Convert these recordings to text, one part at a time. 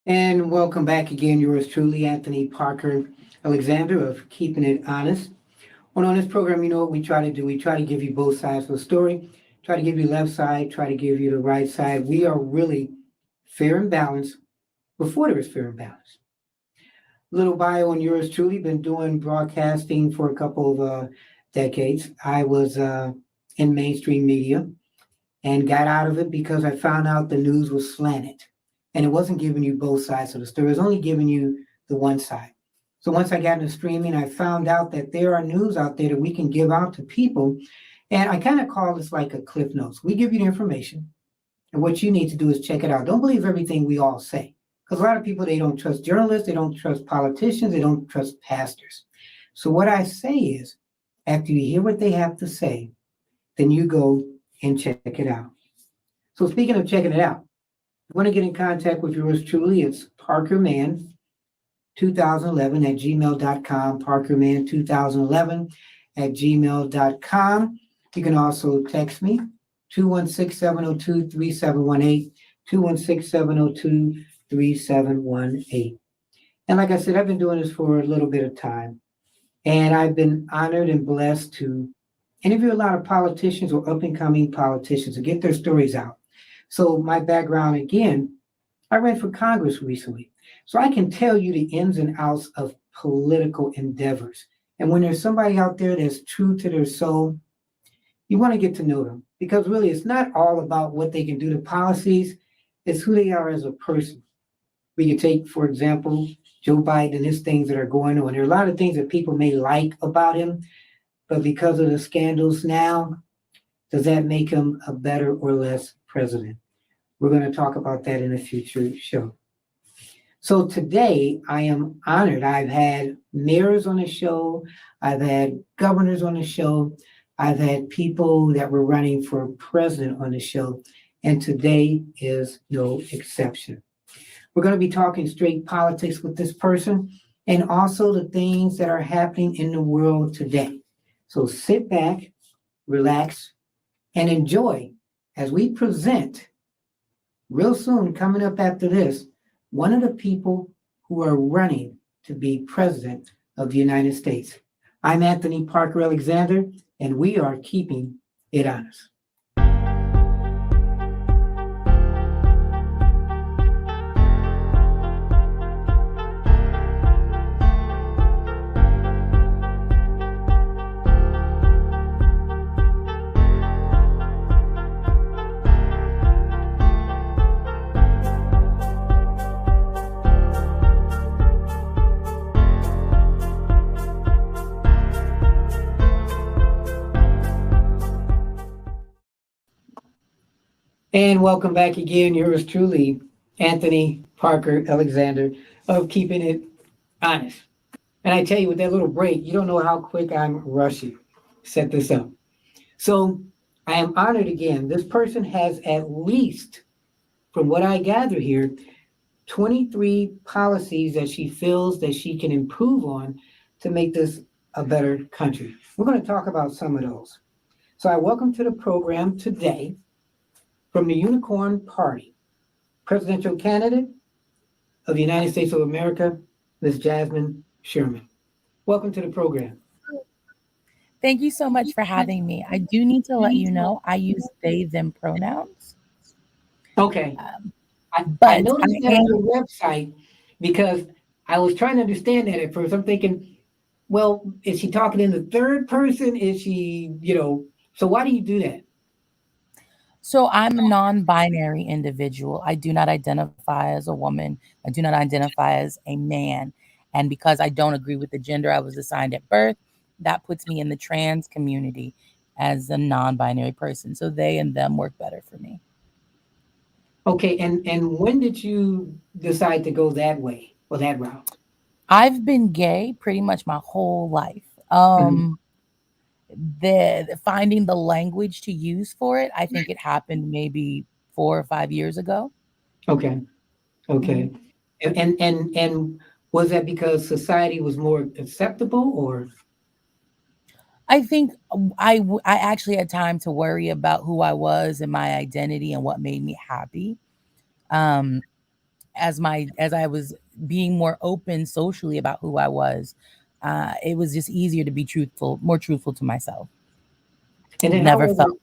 And welcome back again. Yours truly, Anthony Parker Alexander of Keeping It Honest. Well, on this program, you know what we try to do? We try to give you both sides of the story, try to give you left side, try to give you the right side. We are really fair and balanced before there is fair and balanced. Little bio on yours truly, been doing broadcasting for a couple of decades. I was in mainstream media and got out of it because I found out the news was slanted and it wasn't giving you both sides of the story. It was only giving you the one side. So once I got into streaming, I found out that there are news out there that we can give out to people. And I kind of call this like a cliff notes. We give you the information, and what you need to do is check it out. Don't believe everything we all say. Because a lot of people, they don't trust journalists, they don't trust politicians, they don't trust pastors. So what I say is, after you hear what they have to say, then you go and check it out. So speaking of checking it out, if you want to get in contact with yours truly, it's parkerman2011 at gmail.com, parkerman2011 at gmail.com. You can also text me, 216-702-3718, 216-702-3718. And like I said, I've been doing this for a little bit of time, and I've been honored and blessed to interview a lot of politicians or up and coming politicians to get their stories out. So, my background again, I ran for Congress recently. So, I can tell you the ins and outs of political endeavors. And when there's somebody out there that's true to their soul, you want to get to know them because really it's not all about what they can do to policies, it's who they are as a person. We can take, for example, Joe Biden and his things that are going on. There are a lot of things that people may like about him, but because of the scandals now, does that make him a better or less president? We're going to talk about that in a future show. So today I am honored. I've had mayors on the show, I've had governors on the show, I've had people that were running for president on the show, and today is no exception. We're going to be talking straight politics with this person and also the things that are happening in the world today. So sit back, relax, and enjoy as we present real soon, coming up after this, one of the people who are running to be president of the United States. I'm Anthony Parker Alexander, and we are keeping it honest. And welcome back again. Yours truly, Anthony Parker Alexander of Keeping It Honest. And I tell you, with that little break, you don't know how quick I'm rushing to set this up. So I am honored again. This person has at least, from what I gather here, 23 policies that she feels that she can improve on to make this a better country. We're going to talk about some of those. So I welcome to the program today from the Unicorn Party, presidential candidate of the United States of America, Ms. Jasmine Sherman. Welcome to the program. Thank you so much for having me. I do need to let you know I use they, them pronouns. Okay. I But noticed I that on am, your website because I was trying to understand that at first. I'm thinking, well, is she talking in the third person? Is she, so why do you do that? so I'm a non-binary individual. I do not identify as a woman. I do not identify as a man. And because I don't agree with the gender I was assigned at birth, that puts me in the trans community as a non-binary person. So they and them work better for me. Okay, and when did you decide to go that way or that route? I've been gay pretty much my whole life. Mhm. The finding the language to use for it, I think it happened maybe 4 or 5 years ago. Okay, Mhm. okay. And was that because society was more acceptable or? I think I actually had time to worry about who I was and my identity and what made me happy. Um, as I was being more open socially about who I was, it was just easier to be truthful, more truthful to myself. And then how Never was felt. it?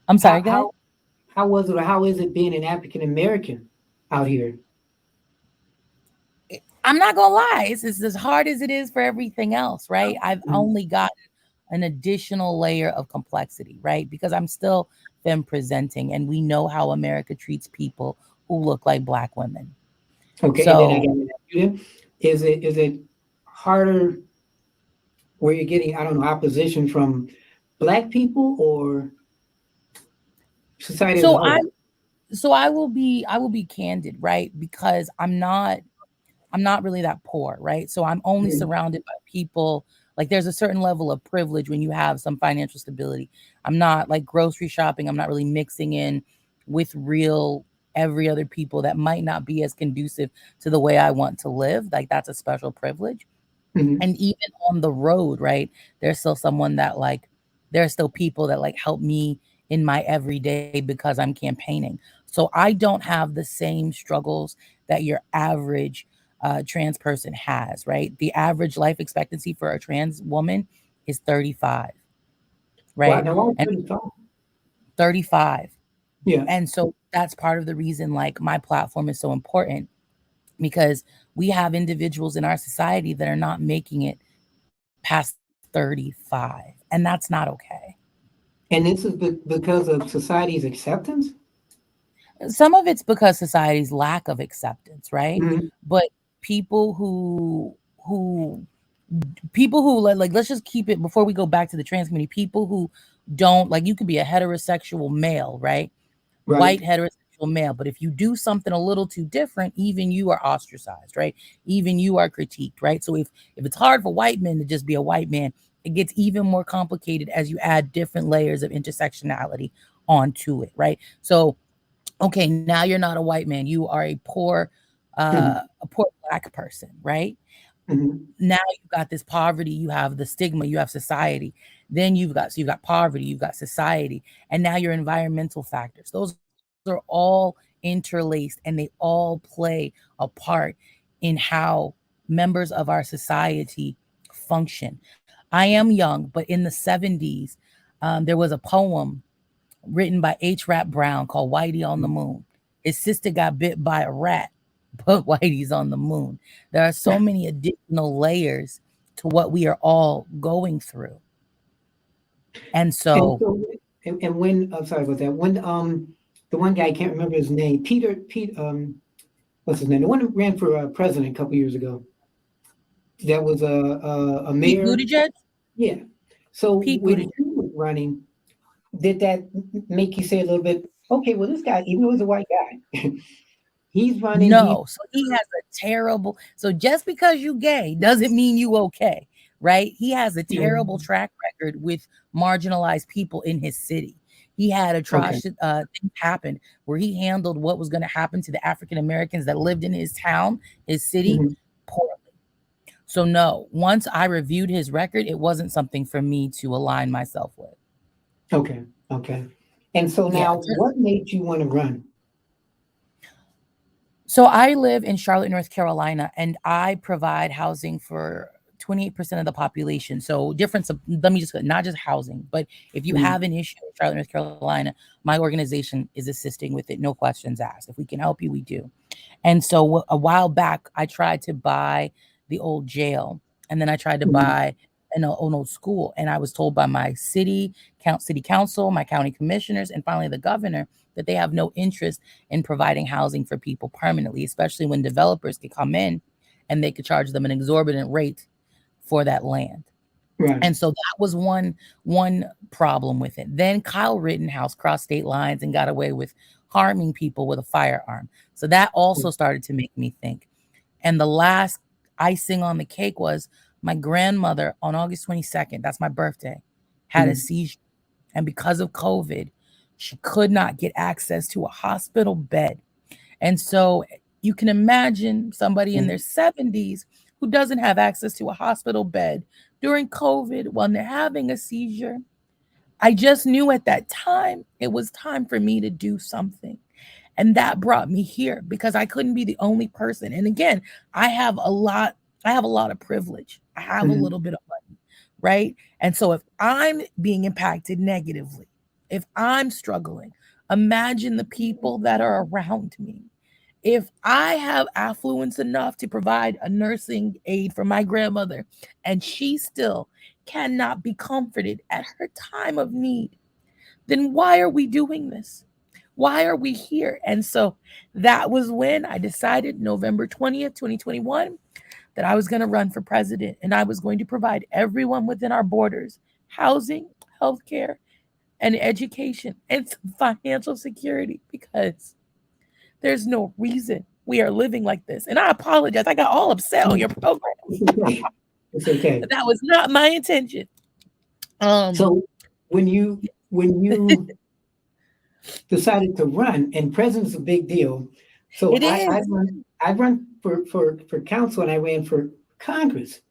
I'm How sorry. Go ahead. how how was it? Or how is it being an African American out here? I'm not gonna lie. It's as hard as it is for everything else, right? I've Mhm. only got an additional layer of complexity, right? Because I'm still femme presenting, and we know how America treats people who look like Black women. Okay, and then I So, got to ask you then, is it harder where you're getting, I don't know, opposition from Black people or society as a so whole? I'm, so I will be candid, right? Because I'm not really that poor, right? So I'm only Mhm, surrounded by people. Like there's a certain level of privilege when you have some financial stability. I'm not like grocery shopping. I'm not really mixing in with real every other people that might not be as conducive to the way I want to live. Like that's a special privilege. mhm. And even on the road, right, there's still someone that like there are still people that like help me in my everyday because I'm campaigning. So I don't have the same struggles that your average trans person has, right? The average life expectancy for a trans woman is 35, Wow, right? now I was And 35. 35. Yeah, And so that's part of the reason like my platform is so important, because we have individuals in our society that are not making it past 35, and that's not okay. and this is because of society's acceptance. Some of it's because society's lack of acceptance, right? Mhm. But people who people who like let's just keep it before we go back to the trans community. People who don't like, you could be a heterosexual male, right? Right. White heterosexual male, but if you do something a little too different, even you are ostracized, right? Even you are critiqued, right? So if it's hard for white men to just be a white man, it gets even more complicated as you add different layers of intersectionality onto it, right? So okay, now you're not a white man, you are Mhm, a poor Black person, right? mhm. Now you've got this poverty, you have the stigma, you have society. Then you've got poverty, you've got society, and now your environmental factors. Those are all interlaced, and they all play a part in how members of our society function. I am young, but in the 70s, there was a poem written by H. Rap Brown called Whitey on the Moon. His sister got bit by a rat, but Whitey's on the moon. There are so many additional layers to what we are all going through. And And so so, and when, I'm sorry about that. When the one guy, I can't remember his name, Pete, what's his name? The one who ran for president a couple years ago. That was a Pete mayor. Buttigieg, Yeah. So Pete when Buttigieg. he was running, did that make you say a little bit? Okay, well, this guy, even though he's a white guy, he's running. He, No, so he has a terrible. So just because you gay doesn't mean you okay, right? He has a terrible Mhm. track record with marginalized people in his city. He had Okay. atrocious things happen where he handled what was going to happen to the African Americans that lived in his town, his city, Mhm. poorly. So no, once I reviewed his record, it wasn't something for me to align myself with. Okay. Okay. And so Yeah. now, what made you want to run? So I live in Charlotte, North Carolina, and I provide housing for 28% of the population. So difference of, let me just not just housing, but if you have Mhm. an issue in Charlotte, North Carolina, my organization is assisting with it. No questions asked. If we can help you, we do. And so a while back, I tried to buy the old jail, and then I tried to Mhm. buy an old school, and I was told by my city council, my county commissioners, and finally the governor that they have no interest in providing housing for people permanently, especially when developers could come in and they could charge them an exorbitant rate for that land. Right. And so that was one problem with it. Then Kyle Rittenhouse crossed state lines and got away with harming people with a firearm. So that also started to make me think. And the last icing on the cake was my grandmother on August 22nd, that's my birthday, had a Mhm. seizure. And because of COVID, she could not get access to a hospital bed. And so you can imagine somebody in their Mhm. 70s who doesn't have access to a hospital bed during COVID when they're having a seizure. I just knew at that time it was time for me to do something. And that brought me here because I couldn't be the only person. And again, I have a lot, I have a lot of privilege. I have a Mhm. little bit of money, right? And so if I'm being impacted negatively, if I'm struggling, imagine the people that are around me. If I have affluence enough to provide a nursing aid for my grandmother and she still cannot be comforted at her time of need, then why are we doing this? Why are we here? And so that was when I decided November 20th, 2021, that I was going to run for president and I was going to provide everyone within our borders housing, healthcare, and education and some financial security because there's no reason we are living like this. And I apologize. I got all upset on your program. It's okay. It's okay. That was not my intention. Um, So when you decided to run, and president's a big deal. So it is. I run for council, and I ran for Congress.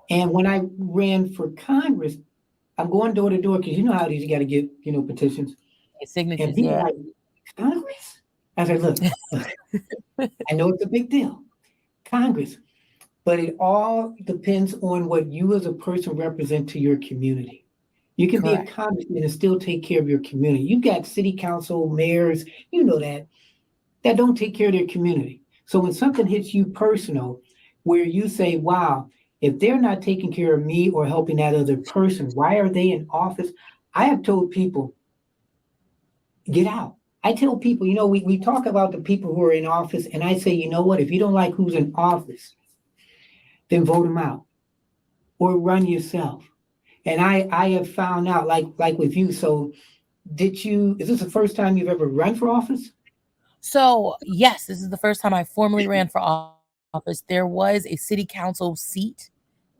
And when I ran for Congress, I'm going door to door because you know how it is. You got to get petitions, and Signatures, people are yeah. like, Congress. I said, look, I know it's a big deal, Congress, but it all depends on what you as a person represent to your community. You can be a Correct. congressman and still take care of your community. You've got city council, mayors, that don't take care of their community. So when something hits you personal, where you say, wow, if they're not taking care of me or helping that other person, why are they in office? I have told people, get out. I tell people, we talk about the people who are in office, and I say, you know what, if you don't like who's in office, then vote them out or run yourself. And I have found out, like with you. So is this the first time you've ever run for office? So, yes, this is the first time I formally ran for office. There was a city council seat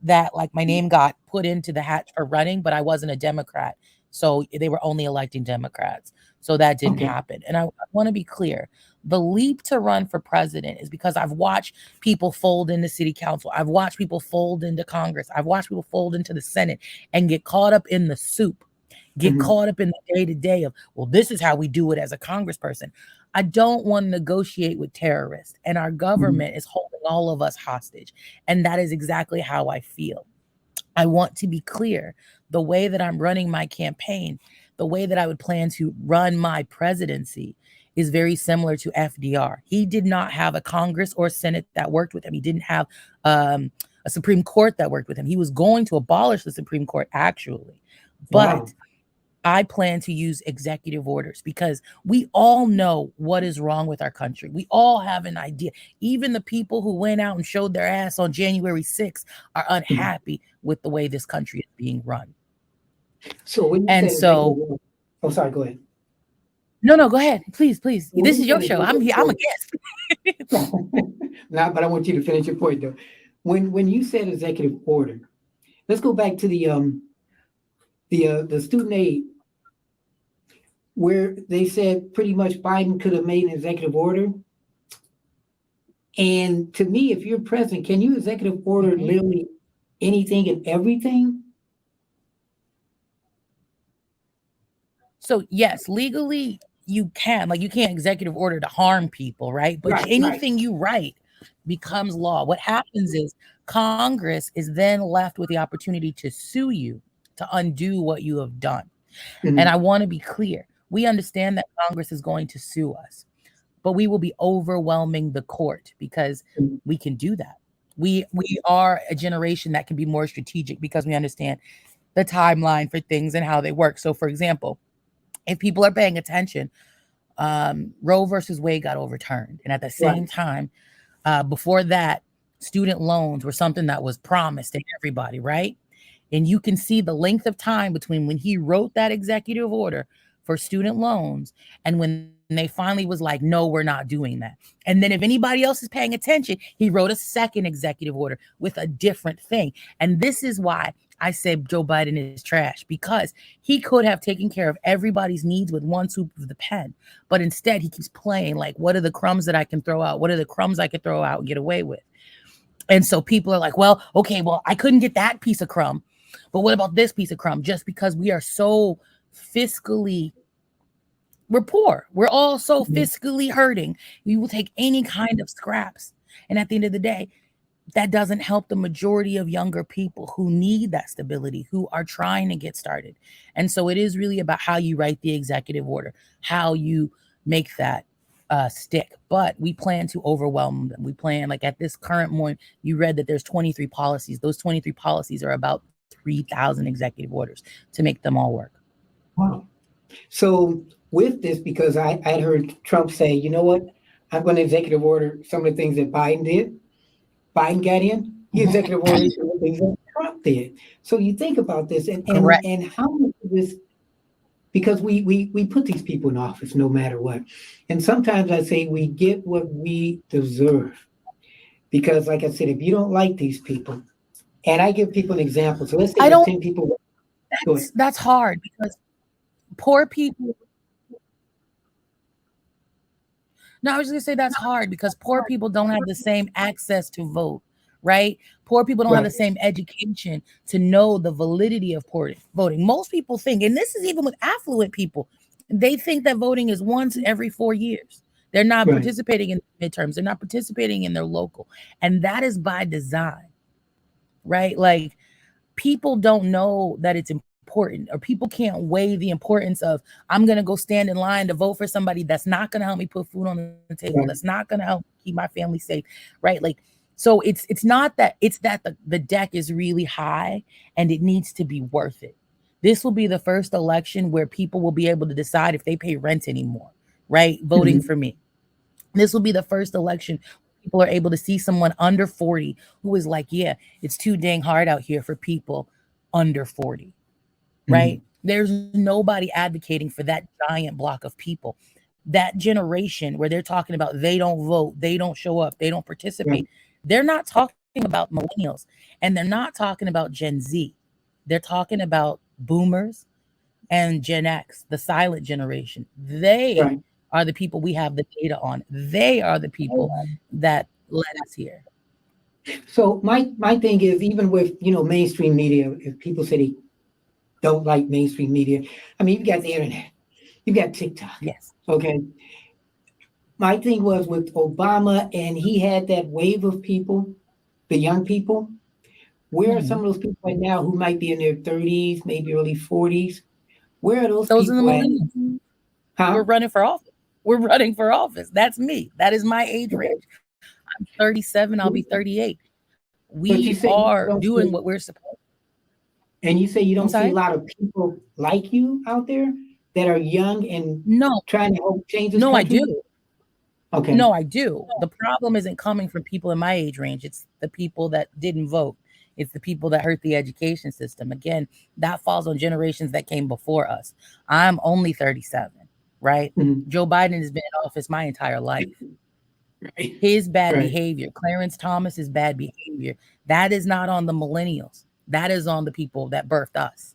that, like, my name got put into the hat for running, but I wasn't a Democrat. So they were only electing Democrats. So that didn't Okay. happen. And I want to be clear, the leap to run for president is because I've watched people fold into city council. I've watched people fold into Congress. I've watched people fold into the Senate and get caught up in the soup, get Mhm. caught up in the day to day of, well, this is how we do it as a congressperson. I don't want to negotiate with terrorists, and our Mhm. government is holding all of us hostage. And that is exactly how I feel. I want to be clear. The way that I'm running my campaign, the way that I would plan to run my presidency is very similar to FDR. He did not have a Congress or Senate that worked with him. He didn't have a Supreme Court that worked with him. He was going to abolish the Supreme Court, actually. Wow. But I plan to use executive orders because we all know what is wrong with our country. We all have an idea. Even the people who went out and showed their ass on January 6th are Mhm. unhappy with the way this country is being run. So when you And said executive so, order, oh, sorry, go ahead. no, no, go ahead. Please, please. When This you is your said show. I'm executive here. I'm a order, guest. now, but I want you to finish your point though. When you said executive order, let's go back to the student aid, where they said pretty much Biden could have made an executive order. And to me, if you're president, can you executive order Mhm. literally anything and everything? So, yes, legally you can. Like, you can't executive order to harm people, right? But Right, right. anything you write becomes law. What happens is Congress is then left with the opportunity to sue you to undo what you have done. And Mhm. I want to be clear. We understand that Congress is going to sue us, but we will be overwhelming the court because Mhm. we can do that. We are a generation that can be more strategic because we understand the timeline for things and how they work. So, for example, if people are paying attention, Roe versus Wade got overturned, and at the Right. same time, before that, student loans were something that was promised to everybody, right? And you can see the length of time between when he wrote that executive order for student loans and when they finally was like, no, we're not doing that. And then if anybody else is paying attention, he wrote a second executive order with a different thing. And this is why I said Joe Biden is trash, because he could have taken care of everybody's needs with one swoop of the pen. But instead, he keeps playing like, what are the crumbs that I can throw out? What are the crumbs I could throw out and get away with? And so people are like, well, okay, well, I couldn't get that piece of crumb, but what about this piece of crumb? Just because we are so fiscally, We're poor. We're all so fiscally hurting. We will take any kind of scraps. And at the end of the day, that doesn't help the majority of younger people who need that stability, who are trying to get started. And so it is really about how you write the executive order, how you make that stick. But we plan to overwhelm them. We plan, like at this current moment, you read that there's 23 policies. Those 23 policies are about 3,000 executive orders to make them all work. Wow. So with this, because I'd heard Trump say, you know what, I'm going to executive order some of the things that Biden did. Biden got in, he executive ordered some of the things that Trump did. So you think about this Correct. and how much of this, because we put these people in office no matter what. And sometimes I say we get what we deserve. Because like I said, if you don't like these people, and I give people an example. So let's say I there's don't, 10 people. Go ahead. that's hard because poor people. No, I was just gonna say that's hard because poor people don't have the same access to vote, right? Poor people don't have the Right. same education to know the validity of voting. Most people think, and this is even with affluent people, they think that voting is once every 4 years. They're not Right. participating in midterms. They're not participating in their local, and that is by design, right? Like people don't know that it's important, or people can't weigh the importance of I'm going to go stand in line to vote for somebody that's not going to help me put food on the table, Right. that's not going to help keep my family safe, right? Like, so it's not that, it's that the deck is really high and it needs to be worth it. This will be the first election where people will be able to decide if they pay rent anymore, right? Voting Mhm. for me. This will be the first election people are able to see someone under 40 who is like, yeah, it's too dang hard out here for people under 40, right? Mhm. There's nobody advocating for that giant block of people. That generation where they're talking about they don't vote, they don't show up, they don't Right. participate. They're not talking about millennials and they're not talking about Gen Z. They're talking about boomers and Gen X, the silent generation. They Right. are the people we have the data on. They are the people that led us here. So my thing is, even with mainstream media, if people say they don't like mainstream media, I mean, you've got the internet, you've got TikTok. Yes. Okay. My thing was with Obama, and he had that wave of people, the young people. Where are some Mhm. of those people right now who might be in their 30s, maybe early 40s? Where are those Those are the people at? millennials. Huh? We're running for office. We're running for office. That's me. That is my age range. I'm 37. I'll be 38. But you We say you are don't doing see, what we're supposed. and you say you I'm don't see a sorry. lot of people like you out there that are young and No, trying to help change this no, I country. do. Okay. No, I do. The problem isn't coming from people in my age range. It's the people that didn't vote. It's the people that hurt the education system. Again, that falls on generations that came before us. I'm only 37, right? Mhm. Joe Biden has been in office my entire life. Right. His bad Right. behavior, Clarence Thomas's bad behavior, that is not on the millennials. That is on the people that birthed us,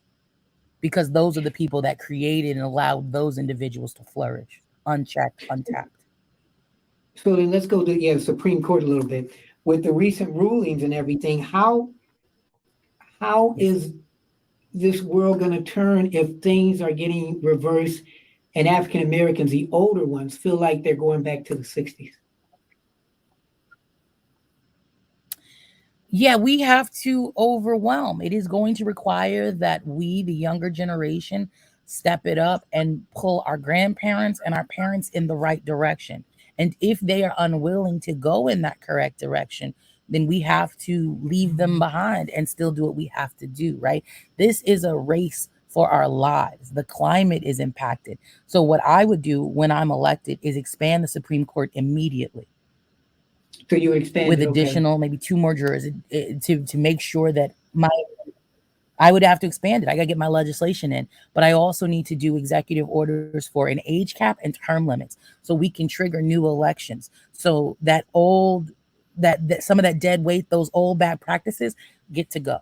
because those are the people that created and allowed those individuals to flourish unchecked, untapped. So then let's go to the Supreme Court a little bit. With the recent rulings and everything, how Yes. is this world going to turn if things are getting reversed and African Americans, the older ones, feel like they're going back to the 60s? Yeah, we have to overwhelm. It is going to require that we, the younger generation, step it up and pull our grandparents and our parents in the right direction. And if they are unwilling to go in that correct direction, then we have to leave them behind and still do what we have to do, right? This is a race for our lives. The climate is impacted. So, what I would do when I'm elected is expand the Supreme Court immediately So you with expanded, okay. additional maybe two more jurors to make sure that my I would have to expand it. I got to get my legislation in, but I also need to do executive orders for an age cap and term limits so we can trigger new elections. So that some of that dead weight, those old bad practices get to go.